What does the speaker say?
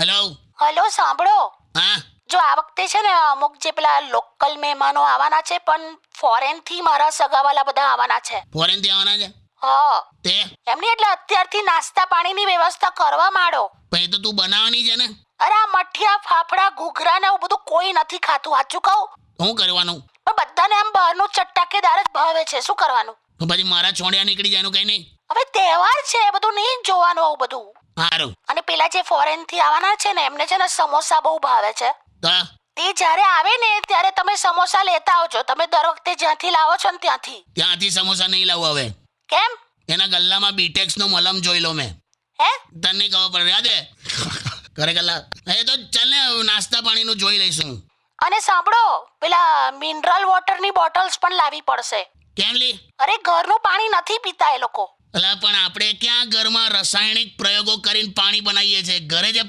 Hello. Hello, સાંભળો. હા. જો આ વખતે છે ને અમુક જે પેલા લોકલ મહેમાનો આવવાના છે, પણ ફોરેન થી મારા સગાવાલા બધા આવવાના છે. ફોરેન થી આવવાના છે હા, તે એમની એટલે અત્યારથી નાસ્તા પાણીની વ્યવસ્થા કરવા માંડો. પછી તો તું બનાવવાની છે ને. અરે આ મઠિયા, ફાફડા, ઘૂઘરા ને એવું બધું કોઈ નથી ખાતું, સાચું કહું. શું કરવાનું? પણ બધાને આમ બહારનું ચટાકેદાર જ ભાવે છે, શું કરવાનું? તો પછી મારા છોડ્યા નીકળી જાય એનું કઈ નહીં. હવે તહેવાર છે, એ બધું નહીં જોવાનું આવું બધું. સારું. અને પેલા જે ફોરેન થી આવવાના છે ને, એમને છે ને સમોસા બહુ ભાવે છે. તો તે જ્યારે આવે ને ત્યારે તમે સમોસા લેતા આવજો. તમે દર વખતે જ્યાંથી લાવો છો ને ત્યાંથી. ત્યાંથી સમોસા નહીં લાવું હવે. કેમ? એના ગલ્લામાં બીટેક્સ નો મલમ જોઈ લો મેં. હે? તને નહીં ખબર પડે યાદ કરે ગલ્લા. એ તો ચાલ ને નાસ્તા પાણીનું જોઈ લઈશું. અને સાંભળો, પેલા મિનરલ વોટરની બોટલ્સ પણ લાવવી પડશે. કેમ લી? અરે ઘરનું પાણી નથી પીતા એ લોકો. અલા પણ આપણે ક્યાં ઘરમાં રાસાયણિક પ્રયોગો કરીને પાણી બનાવીએ છીએ? ઘરે જે